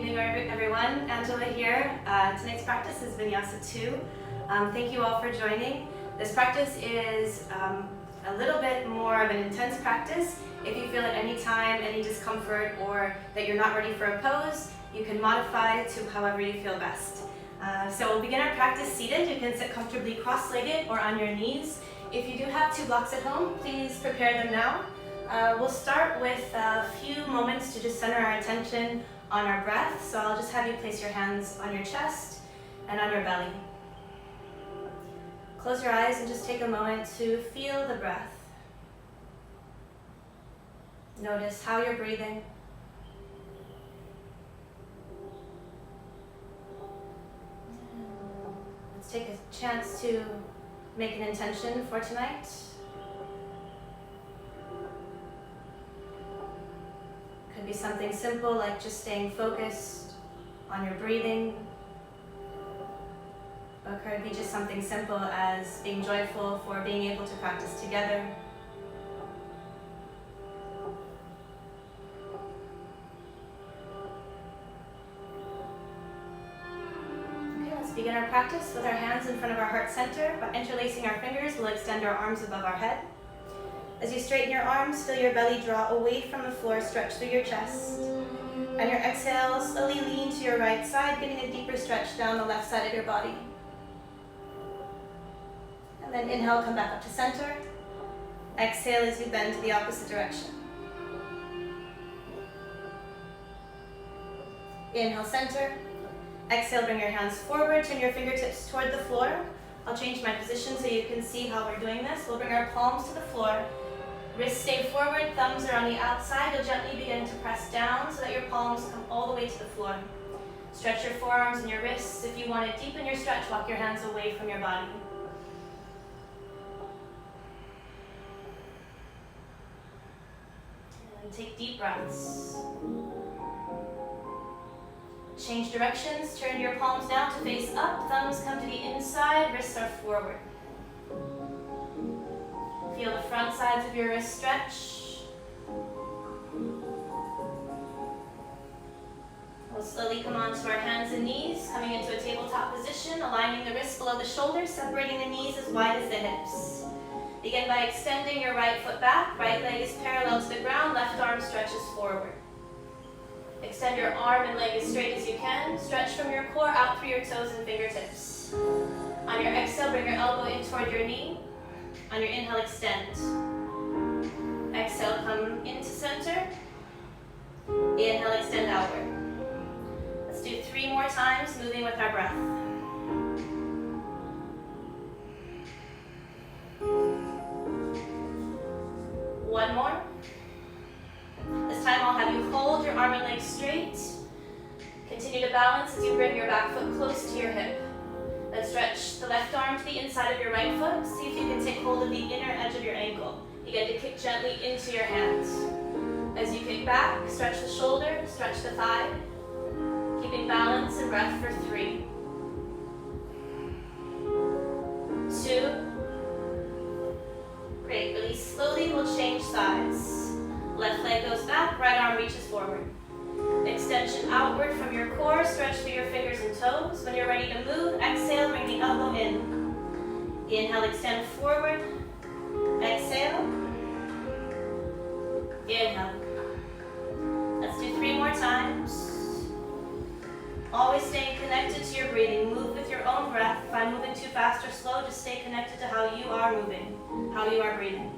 evening, everyone. Angela here. Tonight's practice is Vinyasa 2. Thank you all for joining. This practice is a little bit more of an intense practice. If you feel at any time any discomfort or that you're not ready for a pose, you can modify to however you feel best. So we'll begin our practice seated. You can sit comfortably cross-legged or on your knees. If you do have 2 blocks at home, please prepare them now. We'll start with a few moments to just center our attention on our breath. So I'll just have you place your hands on your chest and on your belly. Close your eyes and just take a moment to feel the breath. Notice how you're breathing. Let's take a chance to make an intention for tonight. Could be something simple like just staying focused on your breathing. Or it could be just something simple as being joyful for being able to practice together. Okay, let's begin our practice with our hands in front of our heart center. By interlacing our fingers, we'll extend our arms above our head. As you straighten your arms, feel your belly draw away from the floor, stretch through your chest. On your exhale, slowly lean to your right side, getting a deeper stretch down the left side of your body. And then inhale, come back up to center. Exhale as you bend to the opposite direction. Inhale, center. Exhale, bring your hands forward, turn your fingertips toward the floor. I'll change my position so you can see how we're doing this. We'll bring our palms to the floor. Wrists stay forward, thumbs are on the outside. You'll gently begin to press down so that your palms come all the way to the floor. Stretch your forearms and your wrists. If you want to deepen your stretch, walk your hands away from your body. And take deep breaths. Change directions, turn your palms now to face up, thumbs come to the inside, wrists are forward. Feel the front sides of your wrists stretch. We'll slowly come onto our hands and knees, coming into a tabletop position, aligning the wrists below the shoulders, separating the knees as wide as the hips. Begin by extending your right foot back, right leg is parallel to the ground, left arm stretches forward. Extend your arm and leg as straight as you can. Stretch from your core out through your toes and fingertips. On your exhale, bring your elbow in toward your knee. On your inhale, extend. Exhale, come into center. Inhale, extend outward. Let's do 3 more times, moving with our breath. One more. This time I'll have you hold your arm and leg straight. Continue to balance as you bring your back foot close to your hip. Then stretch the left arm to the inside of your right foot. See if you can take hold of the inner edge of your ankle. Begin to kick gently into your hands. As you kick back, stretch the shoulder, stretch the thigh. Keeping balance and breath for 3. 2. Great, release slowly, we'll change sides. Left leg goes back, right arm reaches forward. Extension outward from your core, stretch through your fingers and toes. When you're ready to move, exhale, bring the elbow in. Inhale, extend forward. Exhale. Inhale. Let's do 3 more times. Always staying connected to your breathing. Move with your own breath. If I'm moving too fast or slow, just stay connected to how you are moving, how you are breathing.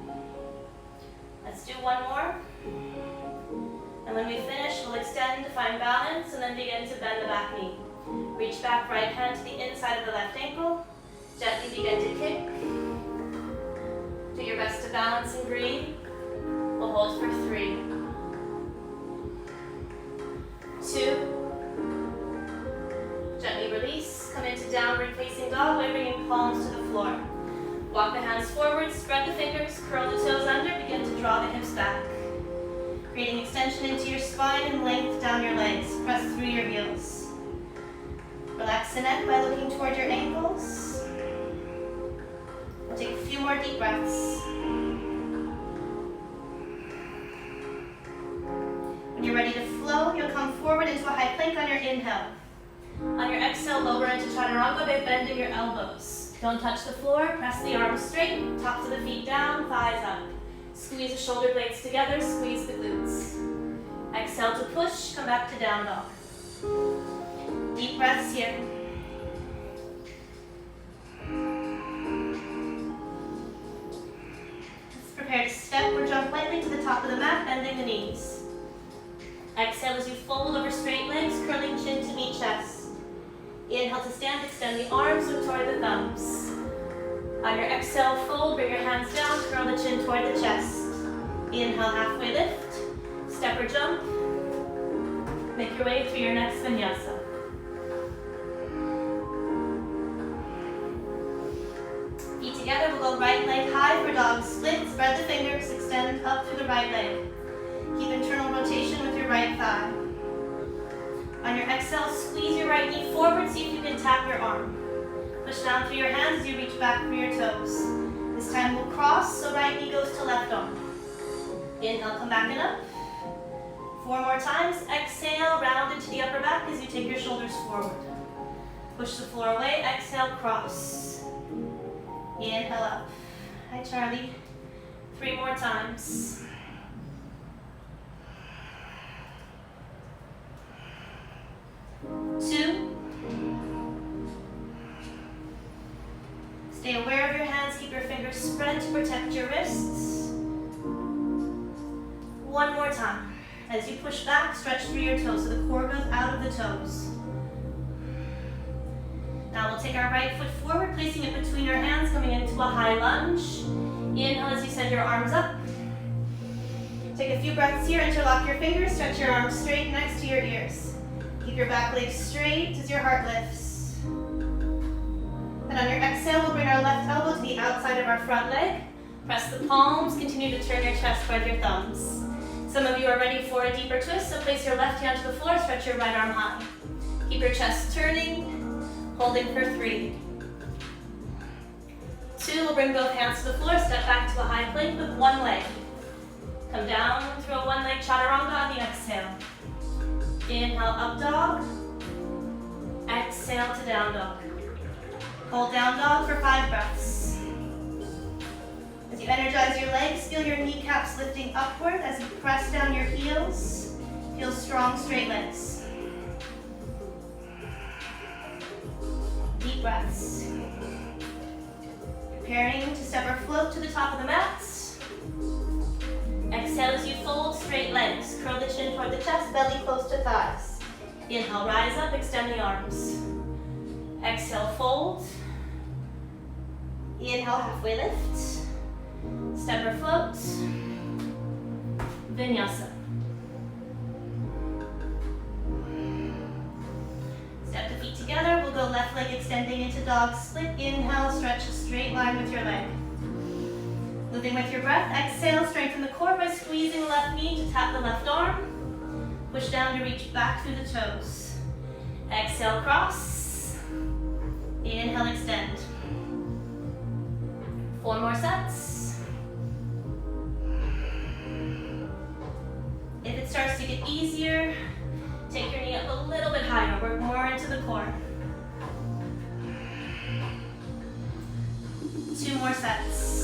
Let's do 1 more. And when we finish, we'll extend to find balance and then begin to bend the back knee. Reach back, right hand to the inside of the left ankle. Gently begin to kick. Do your best to balance and breathe. We'll hold for 3. 2. Gently release. Come into downward facing dog by bringing palms to the floor. Walk the hands forward, spread the fingers, curl the toes under, begin to draw the hips back. Creating extension into your spine and length down your legs. Press through your heels. Relax the neck by looking toward your ankles. We'll take a few more deep breaths. When you're ready to flow, you'll come forward into a high plank on your inhale. On your exhale, lower into chaturanga by bending your elbows. Don't touch the floor, press the arms straight, tops of the feet down, thighs up. Squeeze the shoulder blades together, squeeze the glutes. Exhale to push, come back to down dog. Deep breaths here. Let's prepare to step or jump lightly to the top of the mat, bending the knees. Exhale as you fold over straight legs, curling chin to meet chest. Inhale to stand, extend the arms, look toward the thumbs. On your exhale, fold, bring your hands down, curl the chin toward the chest. Inhale, halfway lift, step or jump. Make your way through your next vinyasa. Feet together, we'll go right leg high for dog split. Spread the fingers, extend up through the right leg. Keep internal rotation with your right thigh. On your exhale, squeeze your right knee forward, see if you can tap your arm. Push down through your hands as you reach back for your toes. This time we'll cross, so right knee goes to left arm. Inhale, come back and up. 4 more times. Exhale, round into the upper back as you take your shoulders forward. Push the floor away. Exhale, cross. Inhale up. Hi, Charlie. 3 more times. Two. Stay aware of your hands. Keep your fingers spread to protect your wrists. 1 more time. As you push back, stretch through your toes so the core goes out of the toes. Now we'll take our right foot forward, placing it between your hands, coming into a high lunge. Inhale as you send your arms up. Take a few breaths here, interlock your fingers, stretch your arms straight next to your ears. Keep your back leg straight as your heart lifts. And on your exhale, we'll bring our left elbow to the outside of our front leg. Press the palms, continue to turn your chest toward your thumbs. Some of you are ready for a deeper twist, so place your left hand to the floor, stretch your right arm high. Keep your chest turning, holding for 3. 2, we'll bring both hands to the floor, step back to a high plank with one leg. Come down through a one-leg chaturanga on the exhale. Inhale, up dog. Exhale to down dog. Hold down dog for 5 breaths. As you energize your legs, feel your kneecaps lifting upward as you press down your heels. Feel strong, straight legs. Deep breaths. Preparing to step or float to the top of the mat. Exhale as you fold straight legs. Curl the chin toward the chest, belly close to thighs. Inhale, rise up, extend the arms. Exhale, fold. Inhale, halfway lift. Step or float. Vinyasa. Step the feet together. We'll go left leg extending into dog split. Inhale, stretch a straight line with your leg. Moving with your breath, exhale, strengthen the core by squeezing the left knee to tap the left arm. Push down to reach back through the toes. Exhale, cross. Inhale, extend. 4 more sets. If it starts to get easier, take your knee up a little bit higher. Work more into the core. 2 more sets.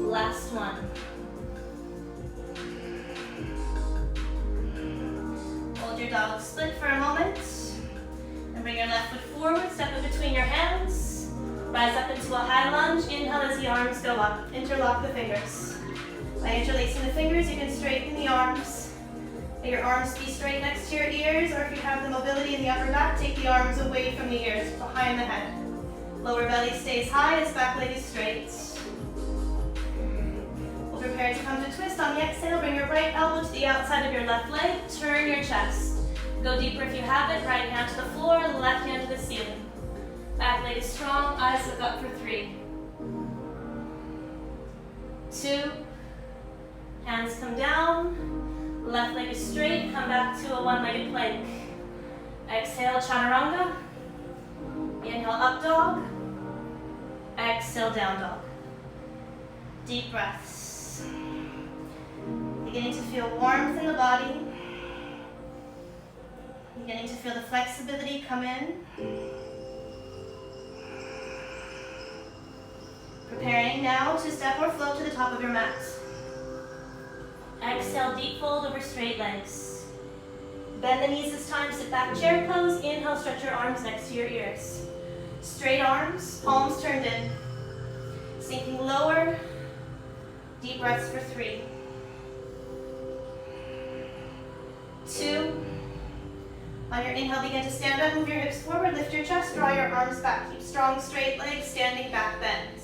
Last one. Hold your dog split for a moment. And bring your left foot forward, step in between your hands. Rise up into a high lunge. Inhale as the arms go up. Interlock the fingers. By interlacing the fingers, you can straighten the arms. Let your arms be straight next to your ears, or if you have the mobility in the upper back, take the arms away from the ears, behind the head. Lower belly stays high as back leg is straight. Prepare to come to twist. On the exhale, bring your right elbow to the outside of your left leg. Turn your chest. Go deeper if you have it. Right hand to the floor, left hand to the ceiling. Back leg is strong. Eyes look up for 3. 2. Hands come down. Left leg is straight. Come back to a one-legged plank. Exhale, chaturanga. Inhale, up dog. Exhale, down dog. Deep breaths. Beginning to feel warmth in the body. Beginning to feel the flexibility come in. Preparing now to step or float to the top of your mat. Exhale, deep fold over straight legs. Bend the knees this time, sit back, chair pose. Inhale, stretch your arms next to your ears. Straight arms, palms turned in. Sinking lower. Deep breaths for 3. 2. On your inhale, begin to stand up, move your hips forward, lift your chest, draw your arms back. Keep strong, straight legs, standing back bend.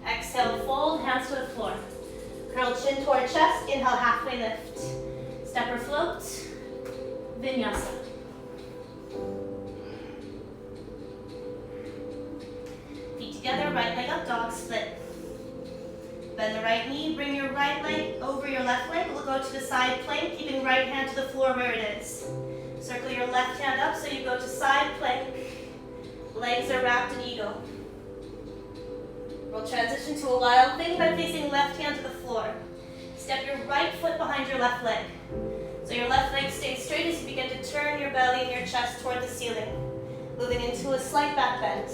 Exhale, fold, hands to the floor. Curl chin toward chest, inhale, halfway lift. Step or float, Vinyasa. Feet together, right leg up, dog split. Bend the right knee, bring your right leg over your left leg. We'll go to the side plank, keeping right hand to the floor where it is. Circle your left hand up so you go to side plank. Legs are wrapped in eagle. We'll transition to a wild thing by placing left hand to the floor. Step your right foot behind your left leg. So your left leg stays straight as you begin to turn your belly and your chest toward the ceiling. Moving into a slight back bend.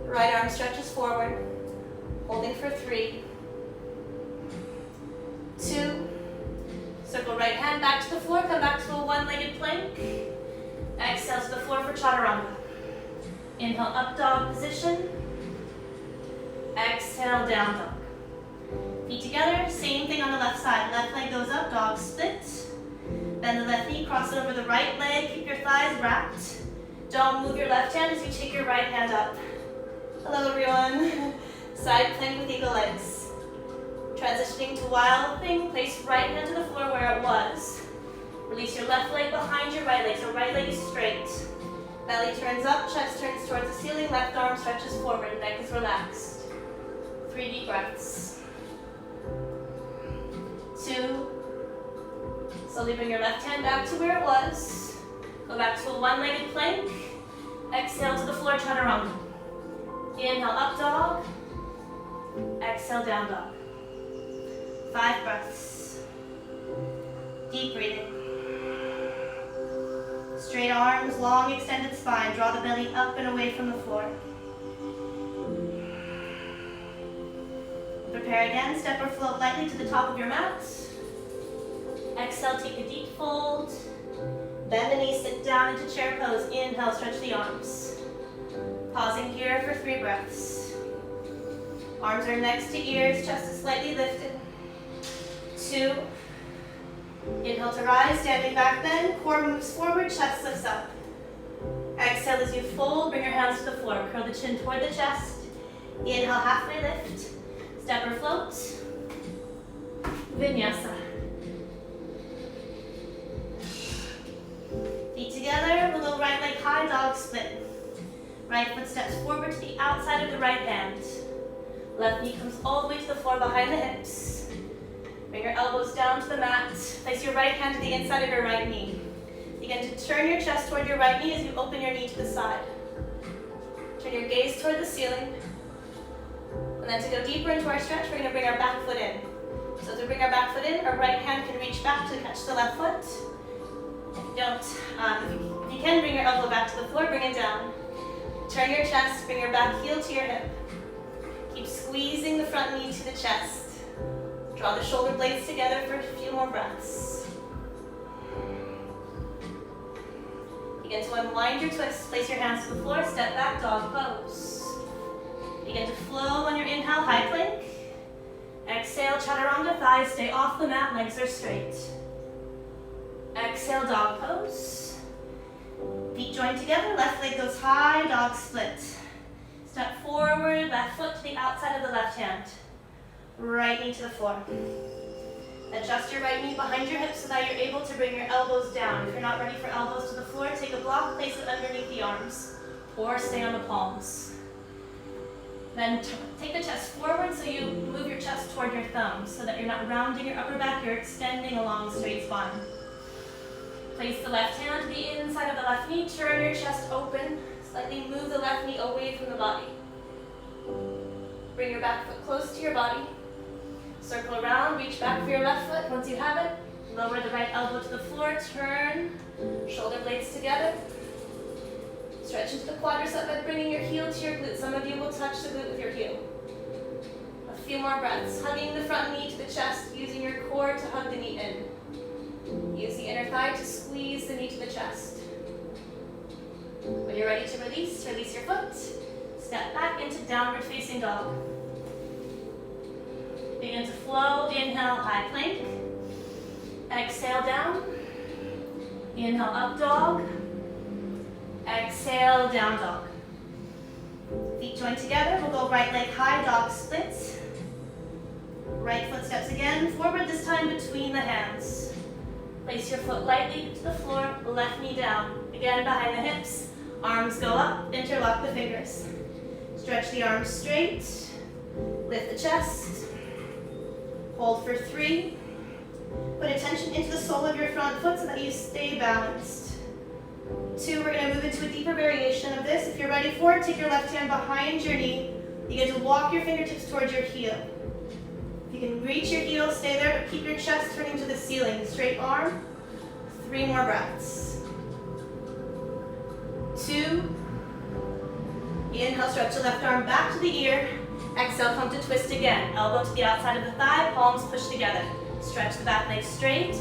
Right arm stretches forward. Holding for 3. 2. Circle right hand back to the floor. Come back to a one-legged plank. Exhale to the floor for chaturanga. Inhale, up dog position. Exhale, down dog. Feet together, same thing on the left side. Left leg goes up, dog split. Bend the left knee, cross it over the right leg. Keep your thighs wrapped. Don't move your left hand as you take your right hand up. Hello everyone. Side plank with eagle legs. Transitioning to wild thing, place right hand to the floor where it was. Release your left leg behind your right leg, so right leg is straight. Belly turns up, chest turns towards the ceiling, left arm stretches forward, neck is relaxed. 3 deep breaths. 2. Slowly bring your left hand back to where it was. Go back to a one-legged plank. Exhale to the floor, chaturanga. Inhale, up dog. Exhale, down dog. 5 breaths. Deep breathing. Straight arms, long extended spine. Draw the belly up and away from the floor. Prepare again, step or float lightly to the top of your mat. Exhale, take a deep fold. Bend the knees, sit down into chair pose. Inhale, stretch the arms. Pausing here for 3 breaths. Arms are next to ears, chest is slightly lifted. 2. Inhale to rise, standing back bend. Core moves forward, chest lifts up. Exhale as you fold, bring your hands to the floor. Curl the chin toward the chest. Inhale, halfway lift. Step or float, Vinyasa. Feet together, below right leg high, dog split. Right foot steps forward to the outside of the right hand. Left knee comes all the way to the floor behind the hips. Bring your elbows down to the mat. Place your right hand to the inside of your right knee. Begin to turn your chest toward your right knee as you open your knee to the side. Turn your gaze toward the ceiling. And then to go deeper into our stretch, we're going to bring our back foot in. So to bring our back foot in, our right hand can reach back to catch the left foot. If you don't, if you can bring your elbow back to the floor, bring it down. Turn your chest, bring your back heel to your hip. Keep squeezing the front knee to the chest. Draw the shoulder blades together for a few more breaths. Begin to unwind your twist, place your hands to the floor, step back, dog pose. Begin to flow on your inhale, high plank. Exhale, chaturanga, thighs stay off the mat, legs are straight. Exhale, dog pose. Feet joined together, left leg goes high, dog split. Step forward, left foot to the outside of the left hand. Right knee to the floor. Adjust your right knee behind your hips so that you're able to bring your elbows down. If you're not ready for elbows to the floor, take a block, place it underneath the arms, or stay on the palms. Then take the chest forward so you move your chest toward your thumbs so that you're not rounding your upper back, you're extending along the straight spine. Place the left hand to the inside of the left knee, turn your chest open, slightly move the left knee away from the body. Bring your back foot close to your body. Circle around, reach back for your left foot. Once you have it, lower the right elbow to the floor, turn, shoulder blades together. Stretch into the quadricep by bringing your heel to your glute. Some of you will touch the glute with your heel. A few more breaths, hugging the front knee to the chest, using your core to hug the knee in. Use the inner thigh to squeeze the knee to the chest. When you're ready to release, release your foot. Step back into downward facing dog. Begin to flow. Inhale, high plank. Exhale, down. Inhale, up dog. Exhale, down dog. Feet joined together. We'll go right leg high, dog splits. Right foot steps again forward, this time between the hands. Place your foot lightly to the floor, left knee down. Again, behind the hips. Arms go up, interlock the fingers. Stretch the arms straight. Lift the chest. Hold for 3. Put attention into the sole of your front foot so that you stay balanced. 2, we're going to move into a deeper variation of this. If you're ready for it, take your left hand behind your knee. Begin to walk your fingertips towards your heel. If you can reach your heel, stay there, but keep your chest turning to the ceiling. Straight arm. 3 more breaths. 2. Inhale, stretch the left arm back to the ear. Exhale, come to twist again. Elbow to the outside of the thigh, palms push together. Stretch the back leg straight.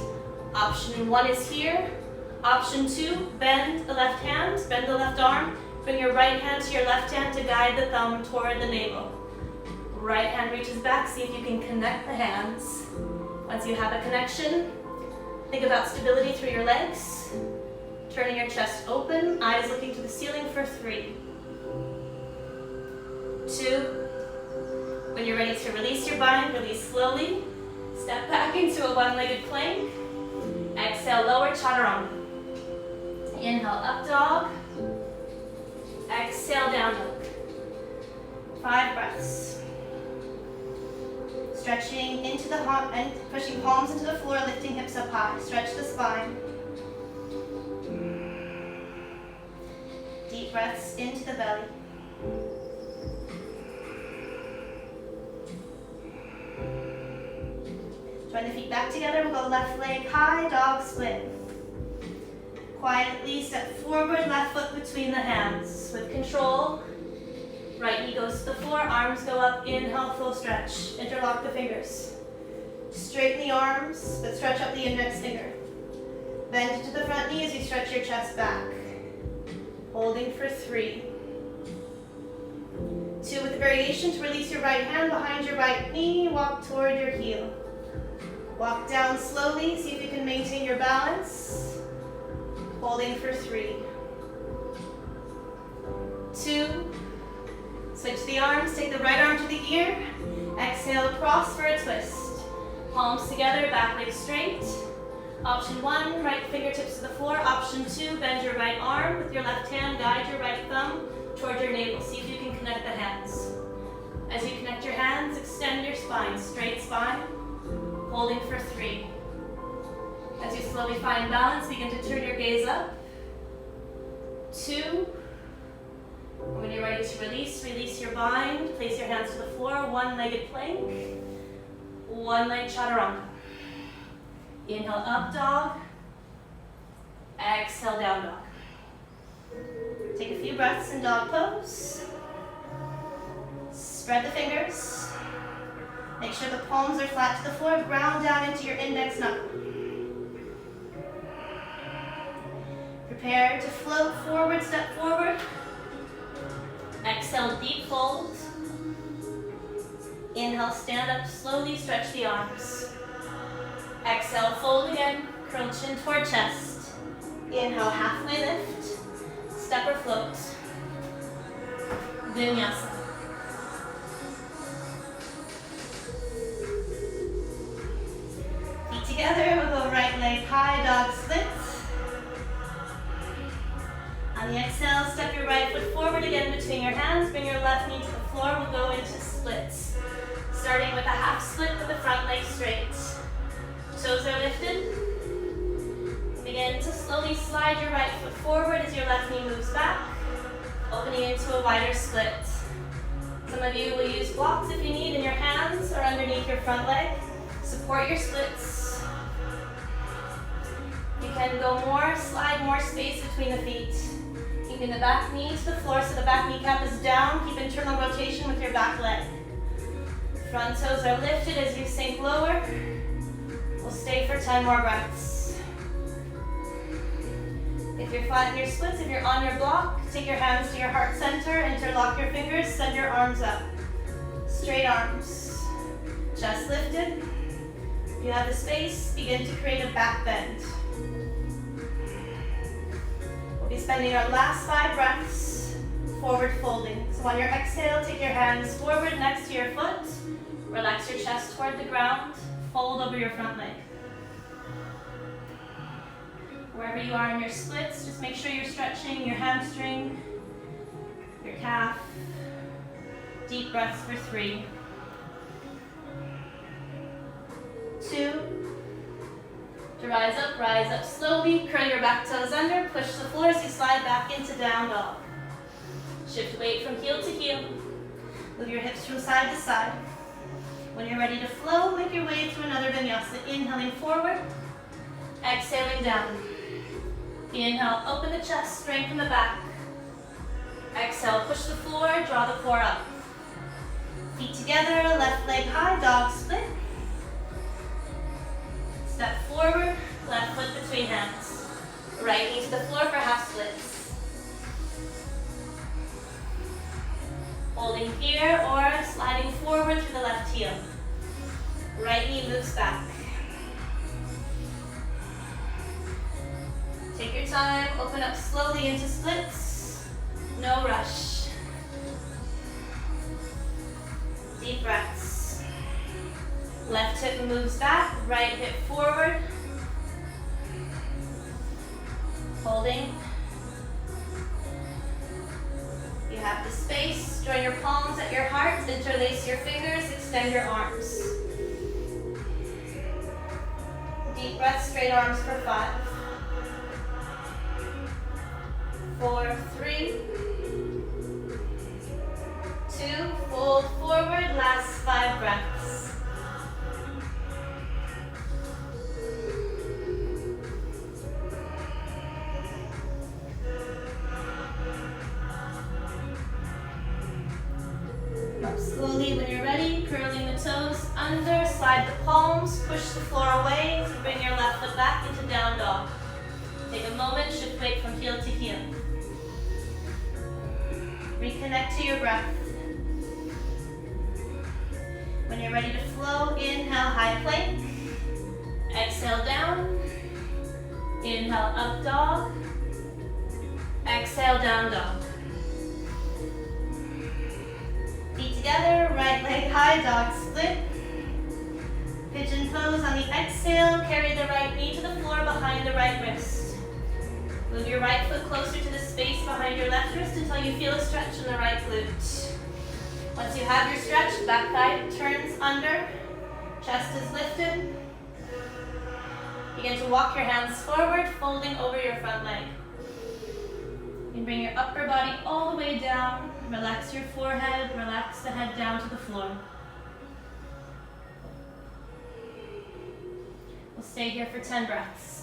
Option 1 is here. Option 2, bend the left hand, bend the left arm. Bring your right hand to your left hand to guide the thumb toward the navel. Right hand reaches back, see if you can connect the hands. Once you have a connection, think about stability through your legs. Turning your chest open, eyes looking to the ceiling for 3. 2. When you're ready to release your bind, release slowly. Step back into a one-legged plank. Exhale, lower chaturanga. Inhale, up dog. Exhale, down dog. 5 breaths. Stretching into the hump and pushing palms into the floor, lifting hips up high. Stretch the spine. Deep breaths into the belly. Join the feet back together. We'll go left leg high, dog split. Quietly step forward, left foot between the hands. With control, right knee goes to the floor, arms go up, inhale, full stretch. Interlock the fingers. Straighten the arms, but stretch up the index finger. Bend into the front knee as you stretch your chest back. Holding for 3. 2, with a variation to release your right hand behind your right knee, walk toward your heel. Walk down slowly, see if you can maintain your balance. Holding for 3. 2. Switch the arms, take the right arm to the ear. Exhale, cross for a twist. Palms together, back leg straight. Option 1, right fingertips to the floor. Option 2, bend your right arm with your left hand, guide your right thumb toward your navel. See if you can connect the hands. As you connect your hands, extend your spine, straight spine. Holding for 3. As you slowly find balance, begin to turn your gaze up. 2. When you're ready to release, release your bind. Place your hands to the floor, one-legged plank. One-leg chaturanga. Inhale, up dog. Exhale, down dog. Take a few breaths in dog pose. Spread the fingers. Make sure the palms are flat to the floor. Ground down into your index knuckle. Prepare to float forward, step forward. Exhale, deep fold. Inhale, stand up slowly, stretch the arms. Exhale, fold again, curl chin toward chest. Inhale, halfway lift, step or float. Vinyasa. Feet together, we'll go right leg high, dog splits. On the exhale, step your right foot forward again between your hands. Bring your left knee to the floor. We'll go into splits. Starting with a half split with the front leg straight. Toes are lifted. Begin to slowly slide your right foot forward as your left knee moves back, opening into a wider split. Some Some of you will use blocks if you need in your hands or underneath your front leg. Support your splits. You can go more, slide more space between the feet. Keeping the back knee to the floor so the back kneecap is down. Keep internal rotation with your back leg. Front toes are lifted as you sink lower. We'll stay for 10 more breaths. If you're flat in your splits, if you're on your block, take your hands to your heart center, interlock your fingers, send your arms up. Straight arms. Chest lifted. If you have the space, begin to create a back bend. We'll be spending our last 5 breaths forward folding. So on your exhale, take your hands forward next to your foot. Relax your chest toward the ground. Fold over your front leg. Wherever you are in your splits, just make sure you're stretching your hamstring, your calf. Deep breaths for 3, 2. To rise up slowly. Curl your back toes under. Push the floor as you slide back into down dog. Shift weight from heel to heel. Move your hips from side to side. When you're ready to flow, make your way through another vinyasa. Inhaling forward, exhaling down. Inhale, open the chest, strengthen the back. Exhale, push the floor, draw the core up. Feet together, left leg high, dog split. Step forward, left foot between hands. Right knee to the floor for half splits. Holding here or sliding forward through the left heel. Right knee moves back. Take your time, open up slowly into splits. No rush. Deep breaths. Left hip moves back, right hip forward. Holding. You have the space. Join your palms at your heart. Interlace your fingers. Extend your arms. Deep breath, straight arms for 5. 4, 3, 2, fold forward, last 5 breaths. Up slowly when you're ready, curling the toes under, slide the palms, push the floor away to bring your left foot back into down dog. Take a moment, shift weight from heel to heel. Reconnect to your breath. When you're ready to flow, inhale, high plank. Exhale, down. Inhale, up dog. Exhale, down dog. Feet together, right leg high, dog split. Pigeon pose on the exhale. Carry the right knee to the floor behind the right wrist. Move your right foot closer to the space behind your left wrist until you feel a stretch in the right glute. Once you have your stretch, back thigh turns under, chest is lifted. Begin to walk your hands forward, folding over your front leg. You can bring your upper body all the way down, relax your forehead, relax the head down to the floor. We'll stay here for 10 breaths.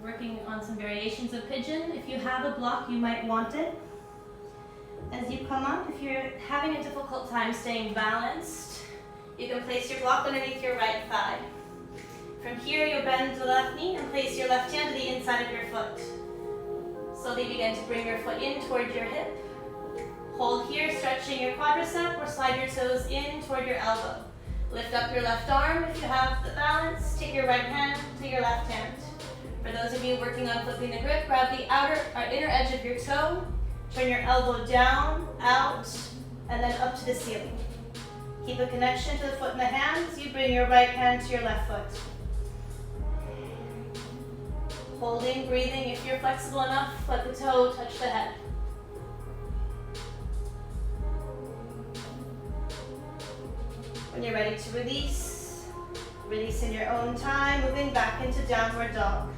Working on some variations of pigeon. If you have a block, you might want it. As you come up, if you're having a difficult time staying balanced, you can place your block underneath your right thigh. From here, you'll bend the left knee and place your left hand to the inside of your foot. Slowly begin to bring your foot in toward your hip. Hold here, stretching your quadricep, or slide your toes in toward your elbow. Lift up your left arm if you have the balance. Take your right hand to your left hand. For those of you working on flipping the grip, grab the inner edge of your toe, turn your elbow down, out, and then up to the ceiling. Keep a connection to the foot and the hands. You bring your right hand to your left foot. Holding, breathing. If you're flexible enough, let the toe touch the head. When you're ready to release, release in your own time, moving back into downward dog.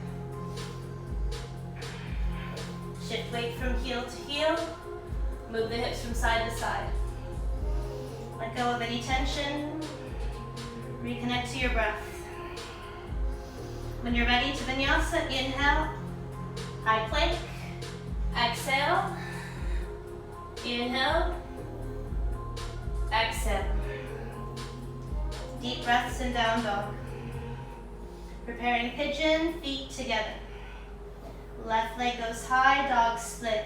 Shift weight from heel to heel. Move the hips from side to side. Let go of any tension. Reconnect to your breath. When you're ready to Vinyasa, inhale, high plank. Exhale. Inhale. Exhale. Deep breaths in down dog. Preparing pigeon, feet together. Left leg goes high, dog split.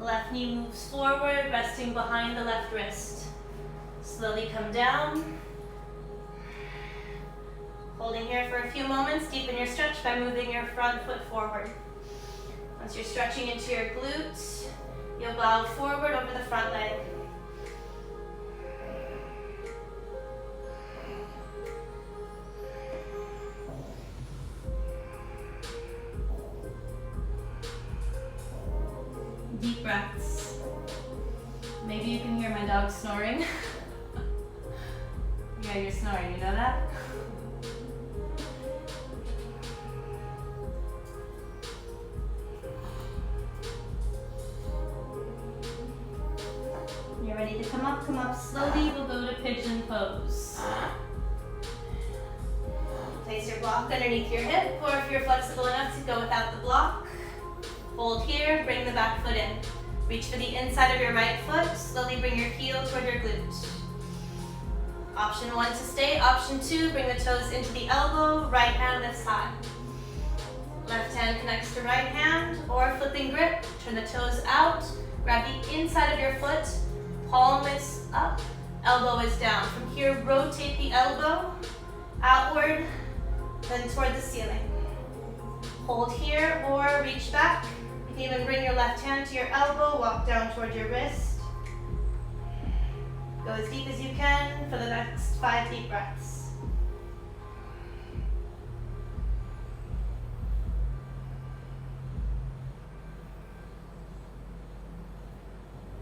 Left knee moves forward, resting behind the left wrist. Slowly come down. Holding here for a few moments, deepen your stretch by moving your front foot forward. Once you're stretching into your glutes, you'll bow forward over the front leg. Deep breaths. Maybe you can hear my dog snoring. Yeah, you're snoring, you know that? You're ready to come up slowly. We'll go to Pigeon Pose. Place your block underneath your hip, or if you're flexible enough to go without the block, hold here, bring the back foot in. Reach for the inside of your right foot, slowly bring your heel toward your glute. Option 1 to stay, option 2, bring the toes into the elbow, right hand lifts high. Left hand connects to right hand, or flipping grip, turn the toes out, grab the inside of your foot, palm is up, elbow is down. From here, rotate the elbow outward, then toward the ceiling. Hold here or reach back. You can even bring your left hand to your elbow, walk down toward your wrist. Go as deep as you can for the next 5 deep breaths.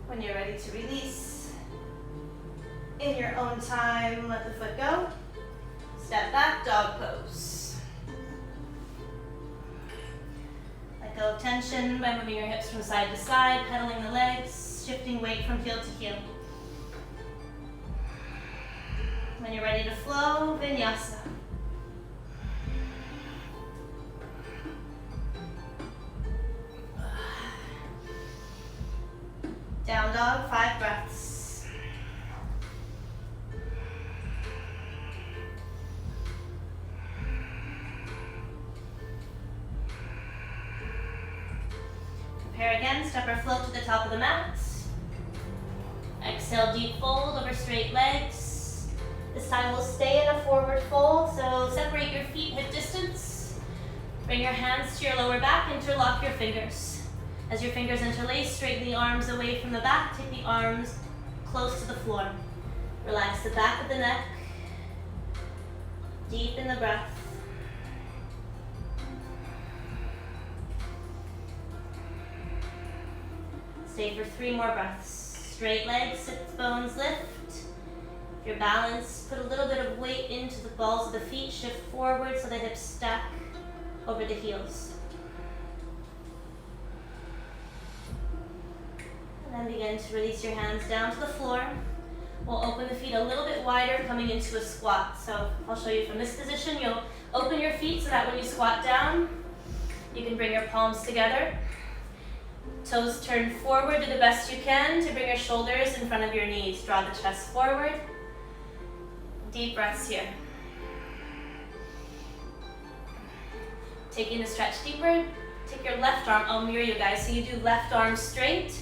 When you're ready to release, in your own time, let the foot go. Step back, dog pose. Let go of tension by moving your hips from side to side, pedaling the legs, shifting weight from heel to heel. When you're ready to flow, Vinyasa. Down dog, 5 breaths. Prepare again, step or float to the top of the mat. Exhale, deep fold over straight legs. This time we'll stay in a forward fold, so separate your feet hip distance. Bring your hands to your lower back, interlock your fingers. As your fingers interlace, straighten the arms away from the back, take the arms close to the floor. Relax the back of the neck, deepen the breath. Stay for 3 more breaths. Straight legs, sit bones lift. If you're balanced, put a little bit of weight into the balls of the feet, shift forward so the hips stack over the heels. And then begin to release your hands down to the floor. We'll open the feet a little bit wider, coming into a squat. So I'll show you from this position. You'll open your feet so that when you squat down, you can bring your palms together. Toes turn forward, do the best you can to bring your shoulders in front of your knees. Draw the chest forward. Deep breaths here. Taking the stretch deeper, take your left arm, I'll mirror you guys. So you do left arm straight,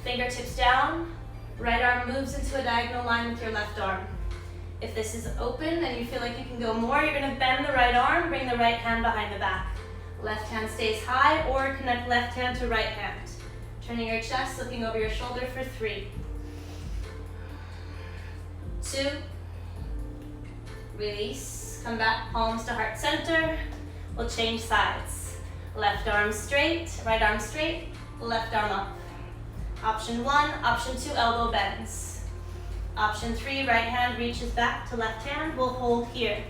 fingertips down, right arm moves into a diagonal line with your left arm. If this is open and you feel like you can go more, you're gonna bend the right arm, bring the right hand behind the back. Left hand stays high or connect left hand to right hand. Turning your chest, looking over your shoulder for 3. 2. Release, come back, palms to heart center. We'll change sides. Left arm straight, right arm straight, left arm up. Option 1, option 2, elbow bends. Option 3, right hand reaches back to left hand. We'll hold here.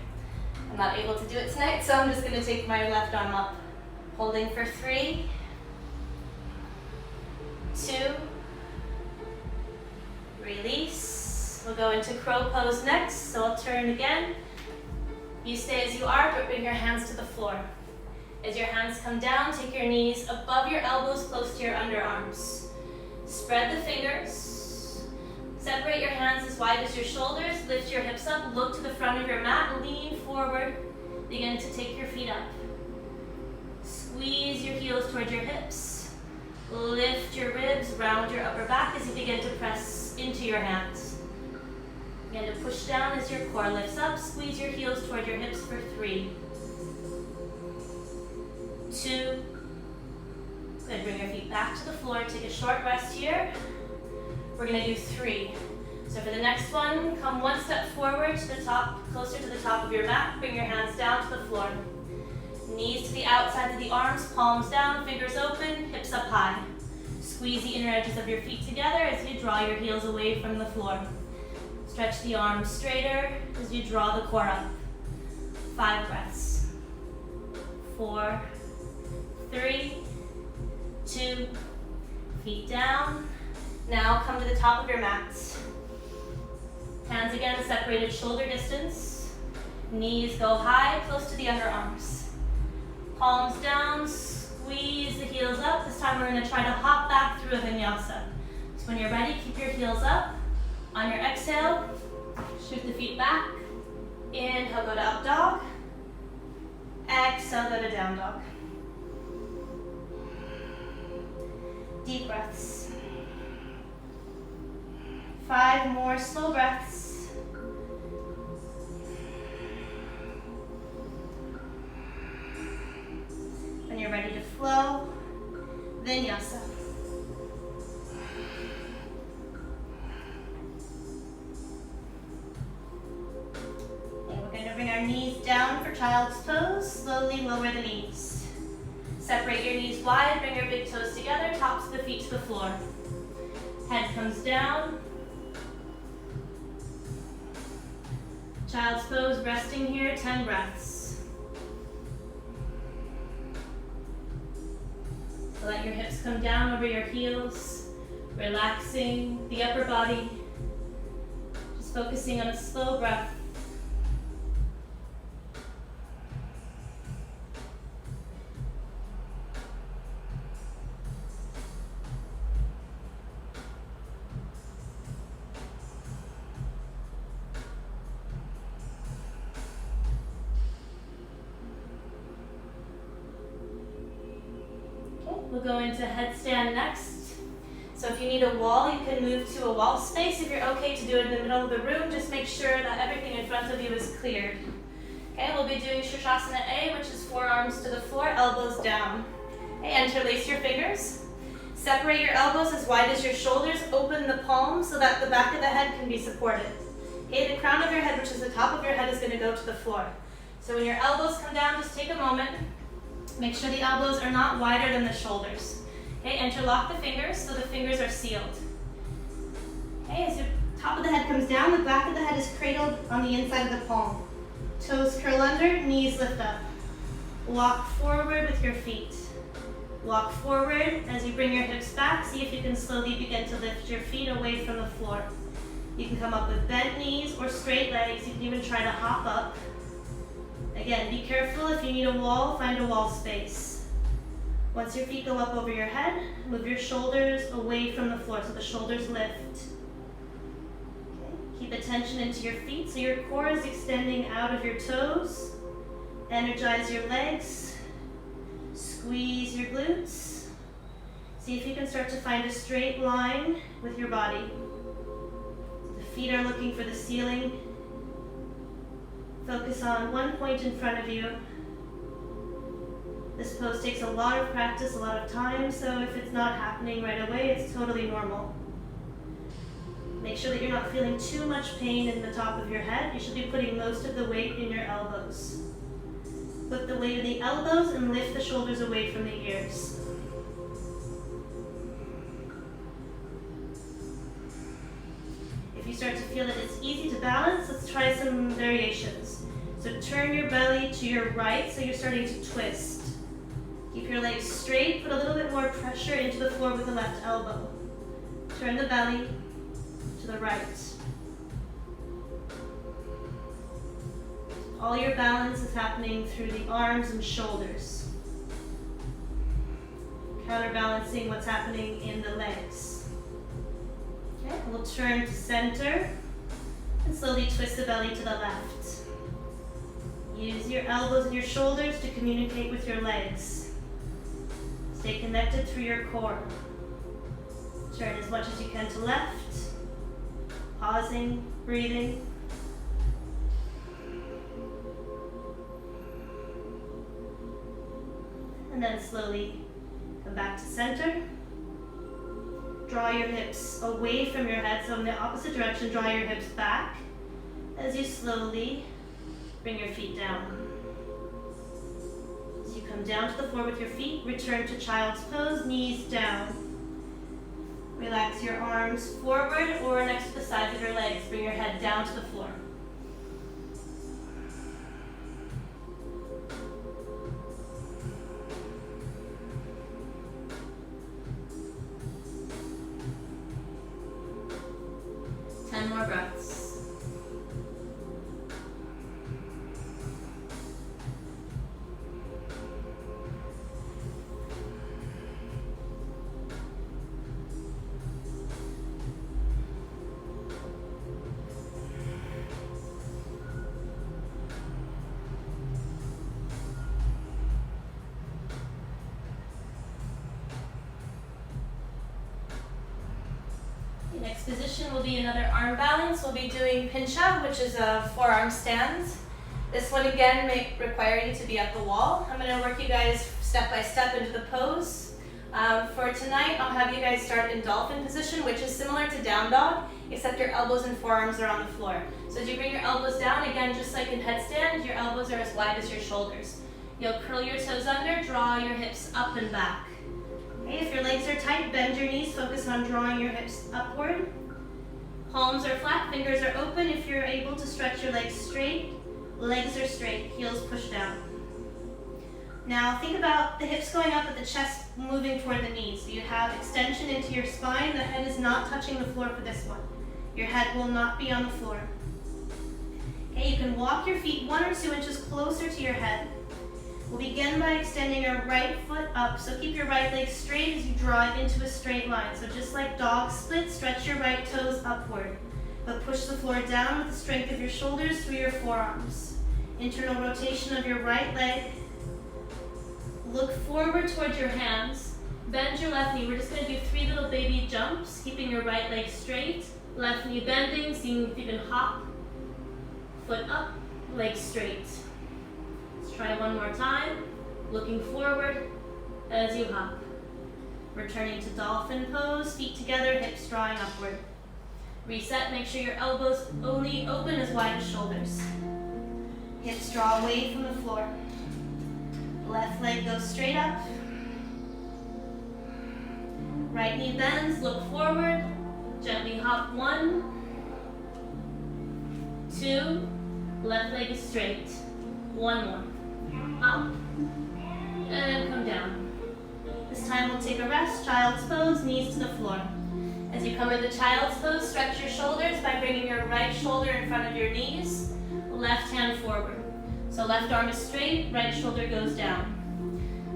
I'm not able to do it tonight, so I'm just going to take my left arm up. Holding for 3, 2, release. We'll go into crow pose next, so I'll turn again. You stay as you are, but bring your hands to the floor. As your hands come down, take your knees above your elbows, close to your underarms. Spread the fingers. Separate your hands as wide as your shoulders. Lift your hips up, look to the front of your mat, lean forward. Begin to take your feet up. Squeeze your heels towards your hips. Lift your ribs, round your upper back as you begin to press into your hands. Begin to push down as your core lifts up. Squeeze your heels toward your hips for 3, 2. Good, bring your feet back to the floor. Take a short rest here. We're gonna do 3. So for the next one, come one step forward to the top, closer to the top of your mat. Bring your hands down to the floor. Knees to the outside of the arms, palms down, fingers open, hips up high. Squeeze the inner edges of your feet together as you draw your heels away from the floor. Stretch the arms straighter as you draw the core up. 5 breaths. 4, 3, 2, feet down. Now come to the top of your mats. Hands again separated shoulder distance. Knees go high, close to the underarms. Palms down, squeeze the heels up. This time we're going to try to hop back through a vinyasa. So when you're ready, keep your heels up. On your exhale, shoot the feet back. Inhale, go to up dog. Exhale, go to down dog. Deep breaths. 5 more slow breaths. When you're ready to flow, Vinyasa. And we're going to bring our knees down for Child's Pose. Slowly lower the knees. Separate your knees wide, bring your big toes together, tops of the feet to the floor. Head comes down. Child's Pose, resting here, 10 breaths. So let your hips come down over your heels, relaxing the upper body. Just focusing on a slow breath. We'll go into headstand next. So if you need a wall, you can move to a wall space. If you're okay to do it in the middle of the room, just make sure that everything in front of you is cleared. Okay, we'll be doing Sirsasana A, which is forearms to the floor, elbows down. Okay, interlace your fingers. Separate your elbows as wide as your shoulders. Open the palms so that the back of the head can be supported. Okay, the crown of your head, which is the top of your head, is going to go to the floor. So when your elbows come down, just take a moment. Make sure the elbows are not wider than the shoulders. Okay, interlock the fingers so the fingers are sealed. Okay, as your top of the head comes down, the back of the head is cradled on the inside of the palm. Toes curl under, knees lift up. Walk forward with your feet. Walk forward as you bring your hips back. See if you can slowly begin to lift your feet away from the floor. You can come up with bent knees or straight legs. You can even try to hop up. Again, be careful. If you need a wall, find a wall space. Once your feet go up over your head, move your shoulders away from the floor so the shoulders lift. Okay. Keep attention into your feet so your core is extending out of your toes. Energize your legs. Squeeze your glutes. See if you can start to find a straight line with your body. The feet are looking for the ceiling. Focus on one point in front of you. This pose takes a lot of practice, a lot of time, so if it's not happening right away, it's totally normal. Make sure that you're not feeling too much pain in the top of your head. You should be putting most of the weight in your elbows. Put the weight in the elbows and lift the shoulders away from the ears. If you start to feel that it's easy to balance, let's try some variations. So turn your belly to your right, so you're starting to twist. Keep your legs straight, put a little bit more pressure into the floor with the left elbow. Turn the belly to the right. All your balance is happening through the arms and shoulders, counterbalancing what's happening in the legs. Okay, we'll turn to center and slowly twist the belly to the left. Use your elbows and your shoulders to communicate with your legs. Stay connected through your core. Turn as much as you can to left, pausing, breathing. And then slowly come back to center. Draw your hips away from your head, so in the opposite direction, draw your hips back as you slowly bring your feet down. As you come down to the floor with your feet, return to child's pose, knees down. Relax your arms forward or next to the sides of your legs. Bring your head down to the floor. More breaths. Next position will be another arm balance. We'll be doing pincha, which is a forearm stand. This one again may require you to be at the wall. I'm going to work you guys step by step into the pose. For tonight, I'll have you guys start in Dolphin Position, which is similar to down dog, except your elbows and forearms are on the floor. So as you bring your elbows down, again, just like in headstand, your elbows are as wide as your shoulders. You'll curl your toes under, draw your hips up and back. Okay, if your legs are tight, bend your knees, focus on drawing your hips upward. Palms are flat, fingers are open. If you're able to stretch your legs straight, legs are straight, heels push down. Now think about the hips going up, but the chest moving toward the knees. So you have extension into your spine. The head is not touching the floor for this one. Your head will not be on the floor. Okay, you can walk your feet 1 or 2 inches closer to your head. We'll begin by extending your right foot up, so keep your right leg straight as you draw it into a straight line. So just like dog split, stretch your right toes upward, but push the floor down with the strength of your shoulders through your forearms. Internal rotation of your right leg. Look forward towards your hands. Bend your left knee. We're just going to do 3 little baby jumps, keeping your right leg straight. Left knee bending, seeing if you can hop. Foot up, leg straight. Try one more time, looking forward as you hop. Returning to Dolphin Pose, feet together, hips drawing upward. Reset, make sure your elbows only open as wide as shoulders. Hips draw away from the floor. Left leg goes straight up. Right knee bends, look forward. Gently hop 1, 2, left leg is straight. 1 more. Up, and come down. This time we'll take a rest, child's pose, knees to the floor. As you come into child's pose, stretch your shoulders by bringing your right shoulder in front of your knees, left hand forward. So left arm is straight, right shoulder goes down.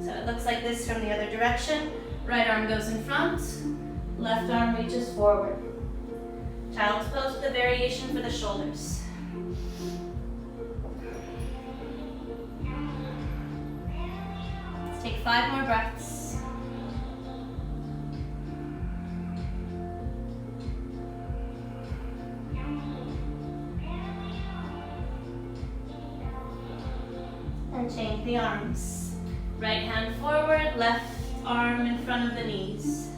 So it looks like this from the other direction. Right arm goes in front, left arm reaches forward. Child's pose with a variation for the shoulders. Take 5 more breaths. And change the arms. Right hand forward, left arm in front of the knees.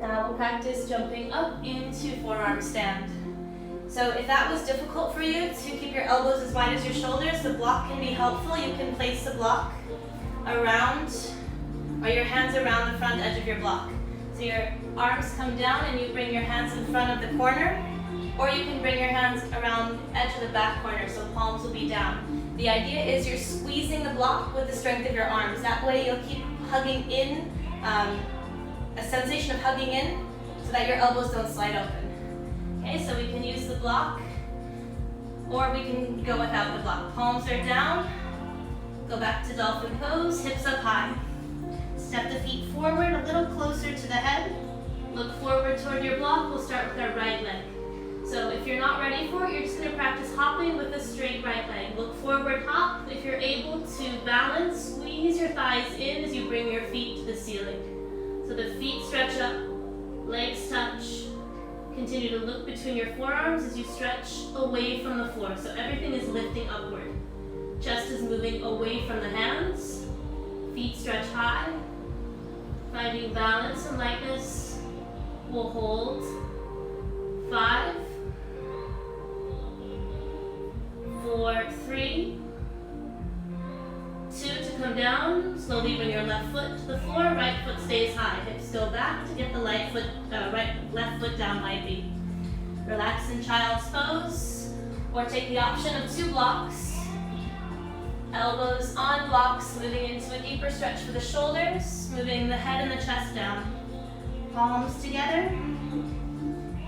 Now we'll practice jumping up into forearm stand. So if that was difficult for you to keep your elbows as wide as your shoulders, the block can be helpful. You can place the block around, or your hands around the front edge of your block. So your arms come down and you bring your hands in front of the corner, or you can bring your hands around the edge of the back corner, so palms will be down. The idea is you're squeezing the block with the strength of your arms. That way you'll keep hugging in, a sensation of hugging in, so that your elbows don't slide open. Okay, so we can use the block, or we can go without the block. Palms are down, go back to Dolphin Pose, hips up high. Step the feet forward a little closer to the head. Look forward toward your block. We'll start with our right leg. So if you're not ready for it, you're just going to practice hopping with a straight right leg. Look forward, hop. If you're able to balance, squeeze your thighs in as you bring your feet to the ceiling. So the feet stretch up, legs touch. Continue to look between your forearms as you stretch away from the floor. So everything is lifting upward. Chest is moving away from the hands. Feet stretch high. Finding balance and lightness. We'll hold. 5, 4, 3, 2 to come down. Slowly bring your left foot to the floor. Right foot stays high. Hips go back to get the left foot down lightly. Relax in Child's Pose, or take the option of 2 blocks. Elbows on blocks, moving into a deeper stretch for the shoulders, moving the head and the chest down. Palms together.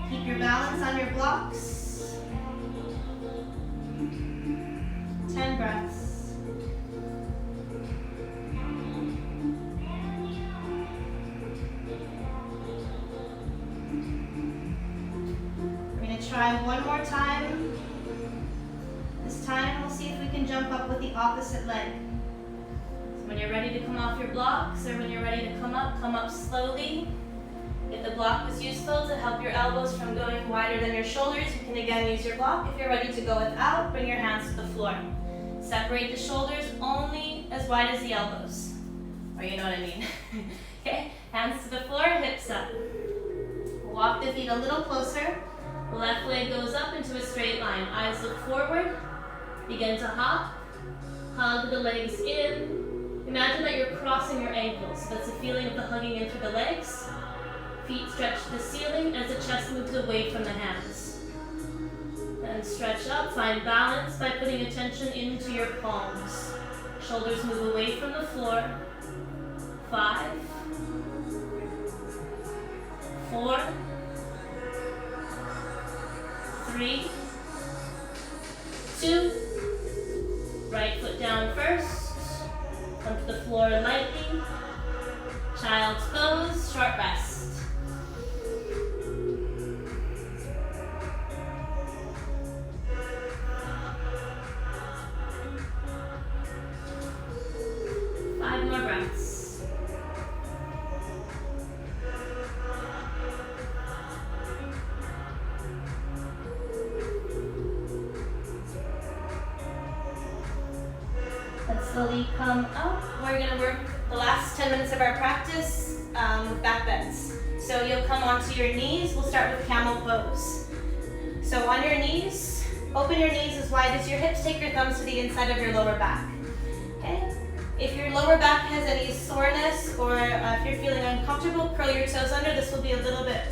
Keep your balance on your blocks. 10 breaths. We're going to try one more time. This time we'll see if we can jump up with the opposite leg. So when you're ready to come off your blocks, or when you're ready to come up slowly. If the block was useful to help your elbows from going wider than your shoulders, you can again use your block. If you're ready to go without, bring your hands to the floor. Separate the shoulders only as wide as the elbows. Or you know what I mean. Okay, hands to the floor, hips up. Walk the feet a little closer. Left leg goes up into a straight line. Eyes look forward. Begin to hop. Hug the legs in. Imagine that you're crossing your ankles. That's a feeling of the hugging in through the legs. Feet stretch to the ceiling as the chest moves away from the hands. Then stretch up, find balance by putting attention into your palms. Shoulders move away from the floor. 5, 4, 3, 2. Right foot down first. Come to the floor lightly. Child's Pose, short rest. More breaths. Let's slowly come up. We're going to work the last 10 minutes of our practice with back bends. So you'll come onto your knees. We'll start with Camel Pose. So on your knees, open your knees as wide as your hips. Take your thumbs to the inside of your lower back. Okay? If your lower back has any soreness, or if you're feeling uncomfortable, curl your toes under. This will be a little bit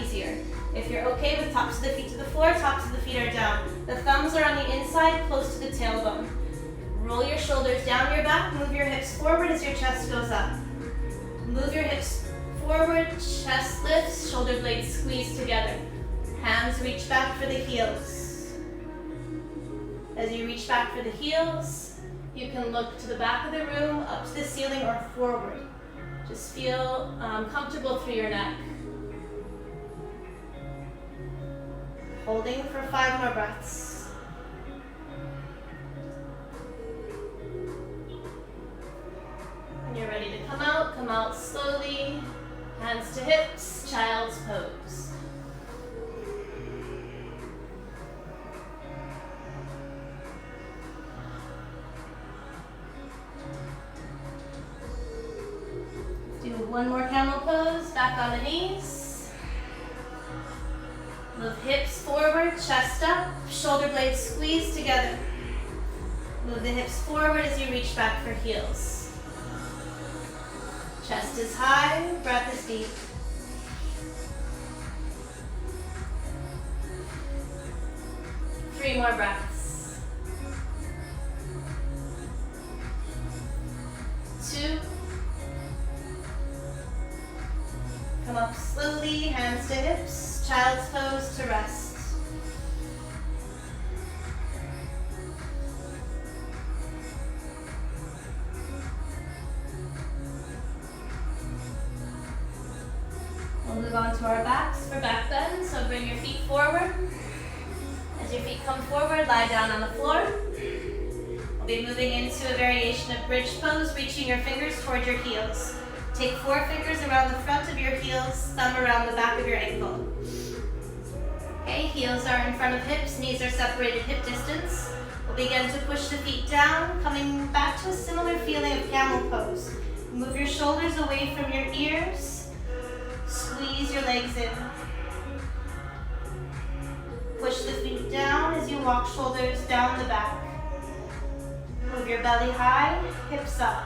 easier. If you're okay with tops of the feet to the floor, tops of the feet are down. The thumbs are on the inside, close to the tailbone. Roll your shoulders down your back. Move your hips forward as your chest goes up. Move your hips forward, chest lifts, shoulder blades squeeze together. Hands reach back for the heels. As you reach back for the heels, you can look to the back of the room, up to the ceiling, or forward. Just feel comfortable through your neck. Holding for 5 more breaths. When you're ready to come out slowly. Hands to hips, Child's Pose. Do one more Camel Pose, back on the knees. Move hips forward, chest up, shoulder blades squeeze together. Move the hips forward as you reach back for heels. Chest is high, breath is deep. Three more breaths. 2. Come up slowly, hands to hips, child's pose to rest. We'll move on to our backs for back bend, so bring your feet forward. As your feet come forward, lie down on the floor. We'll be moving into a variation of bridge pose, reaching your fingers toward your heels. Take 4 fingers around the front of your heels, thumb around the back of your ankle. Okay, heels are in front of hips, knees are separated hip distance. We'll begin to push the feet down, coming back to a similar feeling of camel pose. Move your shoulders away from your ears. Squeeze your legs in. Push the feet down as you walk shoulders down the back. Move your belly high, hips up.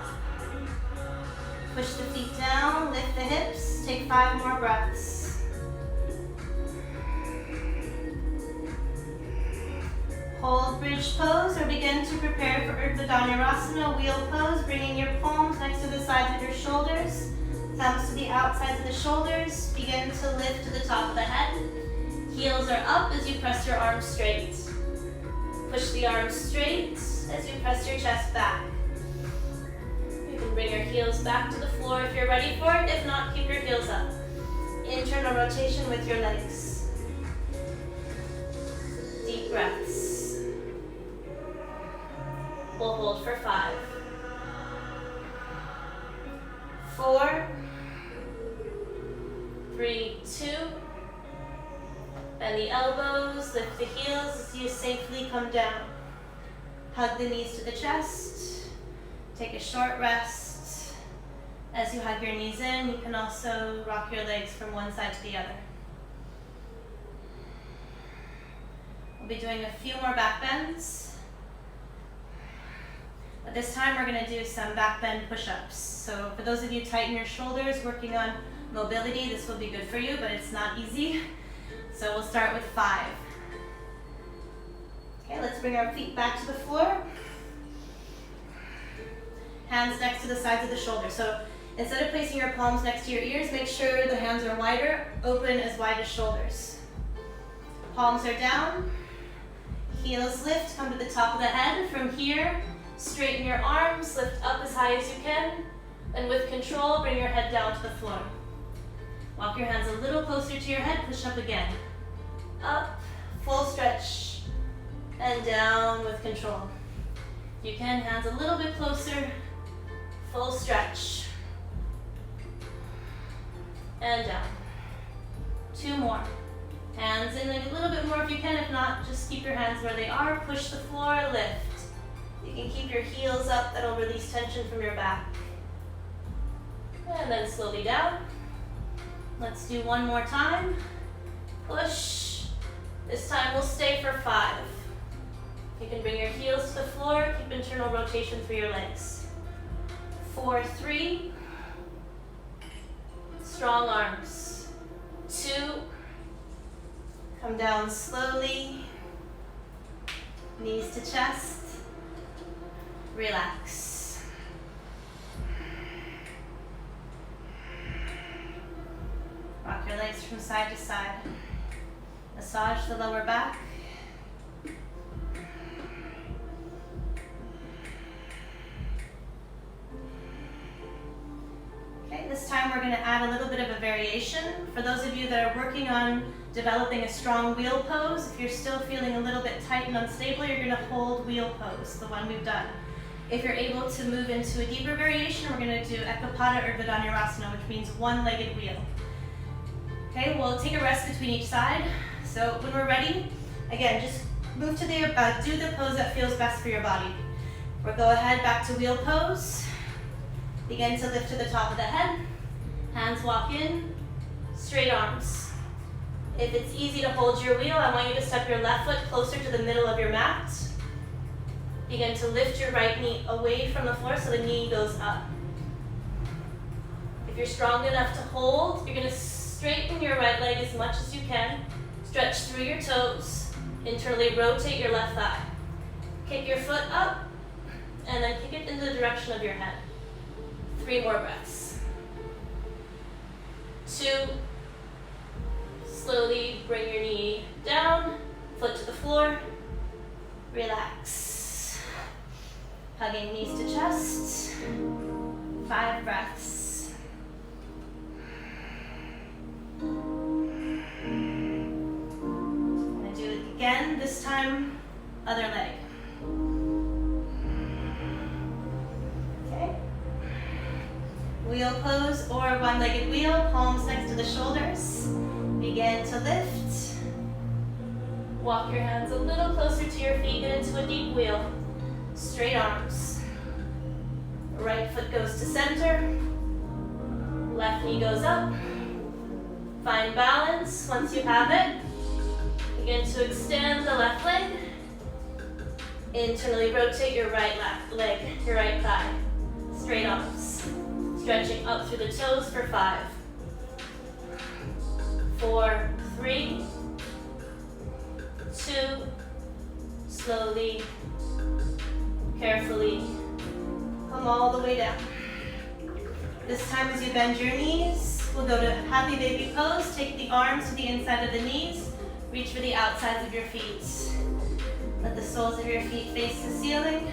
Push the feet down, lift the hips, take 5 more breaths. Hold bridge pose or begin to prepare for urdhva danurasana, wheel pose, bringing your palms next to the sides of your shoulders, thumbs to the outsides of the shoulders. Begin to lift to the top of the head. Heels are up as you press your arms straight. Push the arms straight as you press your chest back. You can bring your heels back to the floor if you're ready for it. If not, keep your heels up. Internal rotation with your legs. Deep breaths. We'll hold for 5. 4, 3, 2. Bend the elbows, lift the heels as you safely come down. Hug the knees to the chest. Take a short rest. As you hug your knees in, you can also rock your legs from one side to the other. We'll be doing a few more back bends. But this time we're going to do some back bend push-ups. So for those of you tighten your shoulders, working on mobility, this will be good for you, but it's not easy. So we'll start with 5. Okay, let's bring our feet back to the floor. Hands next to the sides of the shoulders. So instead of placing your palms next to your ears, make sure the hands are wider, open as wide as shoulders. Palms are down. Heels lift, come to the top of the head. From here, straighten your arms, lift up as high as you can. And with control, bring your head down to the floor. Walk your hands a little closer to your head, push up again. Up, full stretch, and down with control. You can, hands a little bit closer, full stretch, and down. 2 more. Hands in a little bit more if you can, if not, just keep your hands where they are, push the floor, lift. You can keep your heels up, that'll release tension from your back. And then slowly down. Let's do 1 more time. Push. This time we'll stay for 5. You can bring your heels to the floor, keep internal rotation through your legs. 4, 3. Strong arms. 2. Come down slowly. Knees to chest. Relax. Rock your legs from side to side. Massage the lower back. Okay, this time we're going to add a little bit of a variation. For those of you that are working on developing a strong wheel pose, if you're still feeling a little bit tight and unstable, you're going to hold wheel pose, the one we've done. If you're able to move into a deeper variation, we're going to do Ekapada Urdhva Danurasana, which means one-legged wheel. Okay, we'll take a rest between each side. So when we're ready, again, just move to the, do the pose that feels best for your body. We'll go ahead back to wheel pose. Begin to lift to the top of the head. Hands walk in, straight arms. If it's easy to hold your wheel, I want you to step your left foot closer to the middle of your mat. Begin to lift your right knee away from the floor so the knee goes up. If you're strong enough to hold, you're going to straighten your right leg as much as you can. Stretch through your toes. Internally rotate your left thigh. Kick your foot up, and then kick it in the direction of your head. 3 more breaths. 2. Slowly bring your knee down, foot to the floor. Relax. Hugging knees to chest. 5 breaths. I'm going to do it again, this time other leg. Okay. Wheel pose or one-legged wheel, palms next to the shoulders. Begin to lift. Walk your hands a little closer to your feet, get into a deep wheel. Straight arms. Right foot goes to center. Left knee goes up. Find balance. Once you have it, begin to extend the left leg. Internally rotate your right leg, your right thigh. Straight arms. Stretching up through the toes for 5. 4, 3, 2, slowly, carefully, come all the way down. This time as you bend your knees, we'll go to Happy Baby Pose. Take the arms to the inside of the knees, reach for the outsides of your feet. Let the soles of your feet face the ceiling.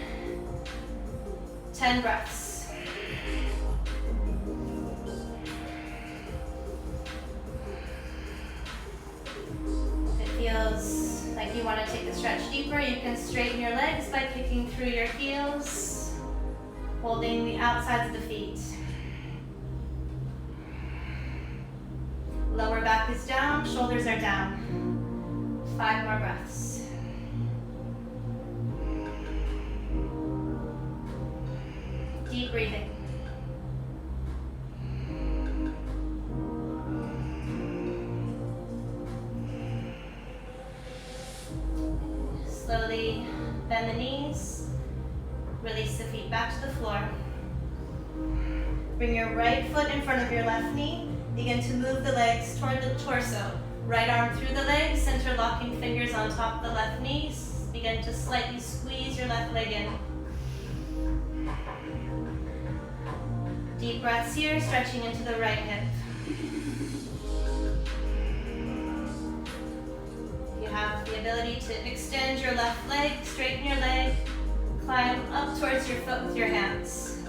10 breaths. Feels like you want to take the stretch deeper, you can straighten your legs by kicking through your heels, holding the outsides of the feet. Lower back is down, shoulders are down. 5 more breaths. Deep breathing. Slowly bend the knees, release the feet back to the floor. Bring your right foot in front of your left knee. Begin to move the legs toward the torso. Right arm through the legs, interlocking fingers on top of the left knees. Begin to slightly squeeze your left leg in. Deep breaths here, stretching into the right hip. You have the ability to extend your left leg, straighten your leg, climb up towards your foot with your hands.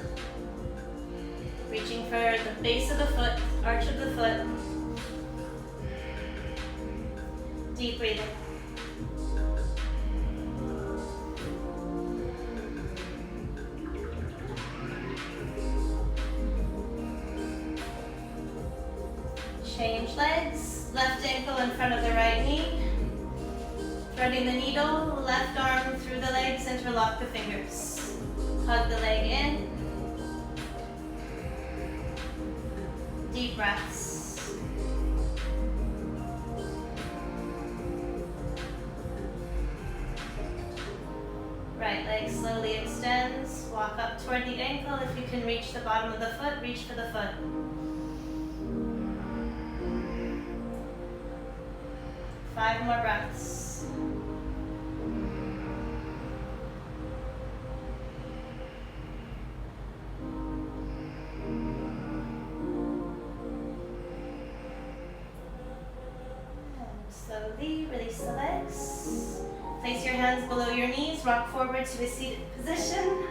Reaching for the base of the foot, arch of the foot. Deep breathing. Change legs, left ankle in front of the right knee. Threading the needle, left arm through the legs, interlock the fingers. Hug the leg in. Deep breaths. Right leg slowly extends. Walk up toward the ankle. If you can reach the bottom of the foot, reach for the foot. 5 more breaths. Slowly release the legs. Place your hands below your knees. Rock forward to a seated position.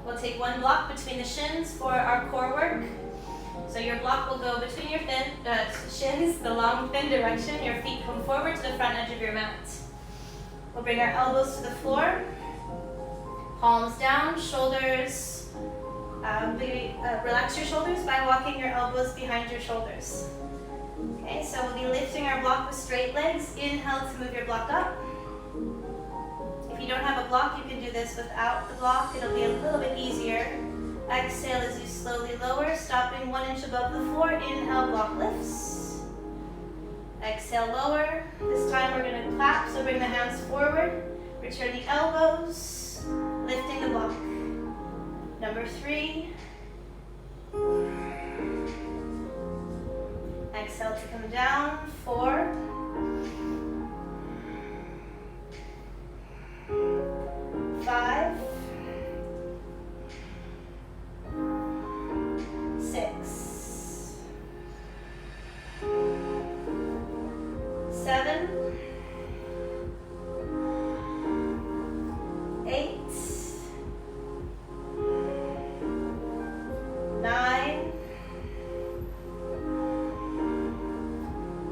We'll take one block between the shins for our core work. So your block will go between your shins, the long thin direction. Your feet come forward to the front edge of your mat. We'll bring our elbows to the floor. Palms down, shoulders. Relax your shoulders by walking your elbows behind your shoulders. Okay, so we'll be lifting our block with straight legs. Inhale to move your block up. If you don't have a block, you can do this without the block. It'll be a little bit easier. Exhale as you slowly lower, stopping 1 inch above the floor. Inhale, block lifts. Exhale, lower. This time we're going to clap, so bring the hands forward. Return the elbows, lifting the block. Number 3. Exhale to come down. 4. 5. 6. 7. 8. 9.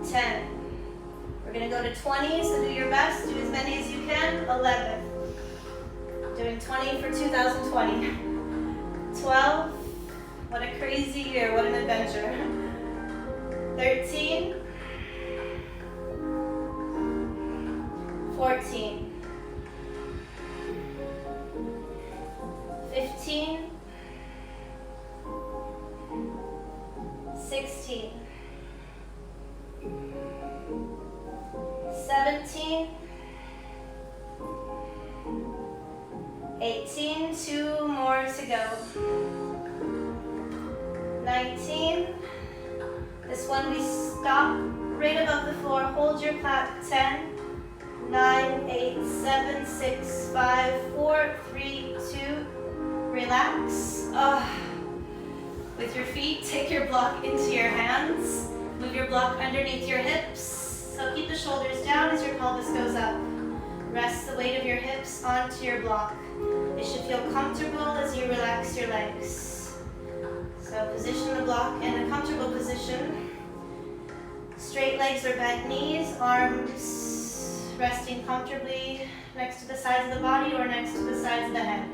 10. We're going to go to 20, so do your best. Do as many as you can. 11. Doing 20 for 2020. 12. What a crazy year. What an adventure. 13. 14. 15. 16. 17. 18. 2 more to go. 19. This one we stop right above the floor. Hold your clap. 10. 9, 8, 7, 6, 5, 4, 3, 2. Relax. With your feet, take your block into your hands. Move your block underneath your hips. So keep the shoulders down as your pelvis goes up. Rest the weight of your hips onto your block. It should feel comfortable as you relax your legs. So position the block in a comfortable position. Straight legs or bent knees, arms resting comfortably next to the sides of the body or next to the sides of the head.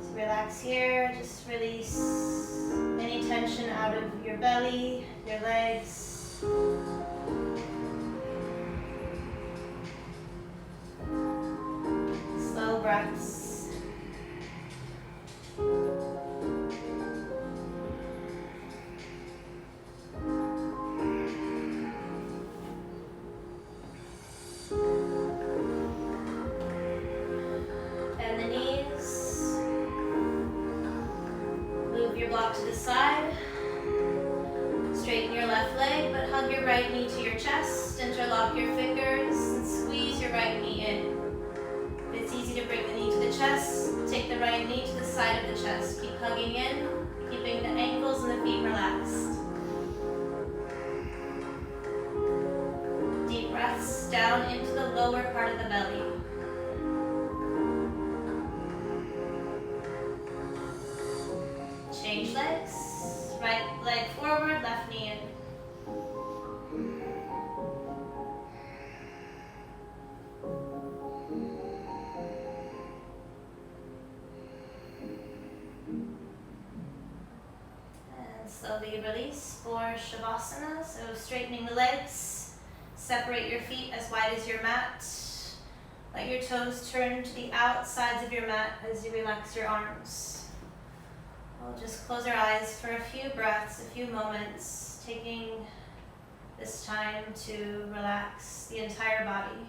So relax here, just release any tension out of your belly, your legs. Slow breaths. And the knees. Move your block to the side. Straighten your left leg, but hug your right knee to your chest. Interlock your fingers and squeeze your right knee in. If it's easy to bring the knee to the chest, take the right knee to the side of the chest. Keep hugging in, keeping the ankles and the feet relaxed. Deep breaths down into the lower part of the belly. Change legs. Right leg forward, left knee in. And slowly release for Shavasana. So straightening the legs. Separate your feet as wide as your mat. Let your toes turn to the outsides of your mat as you relax your arms. We'll just close our eyes for a few breaths, a few moments, taking this time to relax the entire body.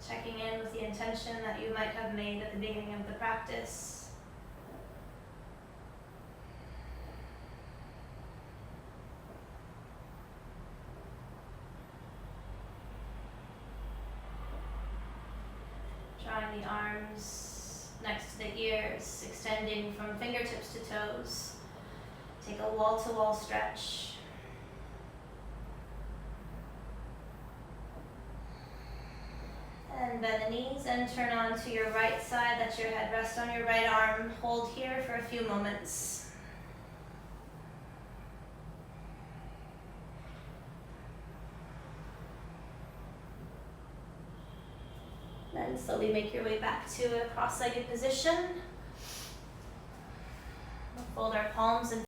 Checking in with the intention that you might have made at the beginning of the practice. Drawing the arms next to the ears, extending from fingertips to toes. Take a wall-to-wall stretch. And bend the knees and turn on to your right side. Let your head rest on your right arm. Hold here for a few moments. Then slowly make your way back to a cross-legged position. We'll fold our palms and